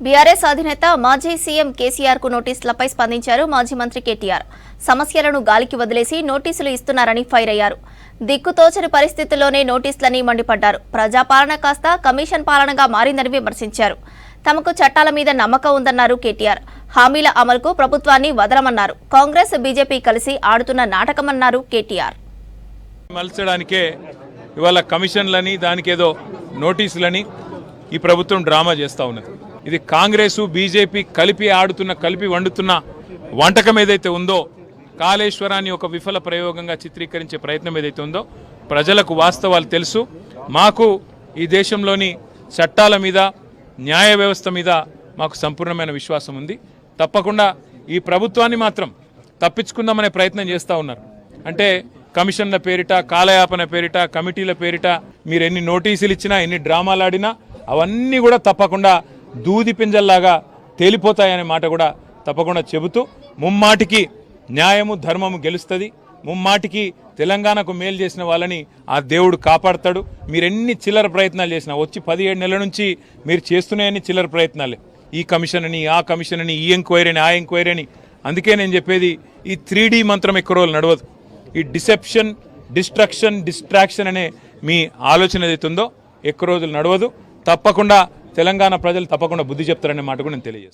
BRS అధినేత మాజీ CM KCR కు నోటీసులపై స్పందించారు మాజీ మంత్రి కేటీఆర్. సమస్యలను గాలికి వదిలేసి నోటీసులు ఇస్తున్నారని ఫైర్ అయ్యారు. దిక్కుతోచని పరిస్థితుల్లోనే నోటీసులని మండిపడ్డారు. ప్రజాపాలన కాస్త కమిషన్ పాలనగా మారిందని విమర్శించారు. తమకు చట్టాల మీద నమ్మకం ఉందన్నారు కేటీఆర్. హామీల అమలుకు ప్రభుత్వాన్ని వదలమన్నారు. కాంగ్రెస్ బీజేపీ కలిసి ఆడుతున్న నాటకమన్నారు కేటీఆర్. మలచడానికే ఇవాళ కమిషన్లని దానికేదో నోటీసులని ఈ ప్రభుత్వం డ్రామా చేస్తూ ఉన్నది. ఇది కాంగ్రెసు బీజేపీ కలిపి వండుతున్న వంటకం ఏదైతే ఉందో, కాళేశ్వరాన్ని ఒక విఫల ప్రయోగంగా చిత్రీకరించే ప్రయత్నం ఏదైతే ఉందో, ప్రజలకు వాస్తవాలు తెలుసు. మాకు ఈ దేశంలోని చట్టాల మీద, న్యాయ వ్యవస్థ మీద మాకు సంపూర్ణమైన విశ్వాసం ఉంది. తప్పకుండా ఈ ప్రభుత్వాన్ని మాత్రం తప్పించుకుందామనే ప్రయత్నం చేస్తూ ఉన్నారు. అంటే కమిషన్ల పేరిట, కాలయాపన పేరిట, కమిటీల పేరిట మీరు ఎన్ని నోటీసులు ఇచ్చినా, ఎన్ని డ్రామాలు ఆడినా అవన్నీ కూడా తప్పకుండా దూది పింజల్లాగా తేలిపోతాయనే మాట కూడా తప్పకుండా చెబుతూ, ముమ్మాటికి న్యాయము ధర్మము గెలుస్తుంది. ముమ్మాటికి తెలంగాణకు మేలు చేసిన వాళ్ళని ఆ దేవుడు కాపాడతాడు. మీరెన్ని చిల్లర ప్రయత్నాలు చేసినా, వచ్చి 17 నెలల నుంచి మీరు చేస్తున్నాయని చిల్లర ప్రయత్నాలే. ఈ కమిషన్ అని, ఆ కమిషన్ అని, ఈ ఎంక్వైరీ అని, ఆ ఎంక్వైరీ అని. అందుకే నేను చెప్పేది, ఈ 3D మంత్రం ఎక్కువ రోజులు నడవదు. ఈ డిసెప్షన్, డిస్ట్రక్షన్, డిస్ట్రాక్షన్ అనే మీ ఆలోచన ఏదైతుందో ఎక్కువ రోజులు నడవదు. తప్పకుండా తెలంగాణ ప్రజలు తప్పకుండా బుద్ధి చెప్తారనే మాట కూడా నేను తెలియజేస్తాను.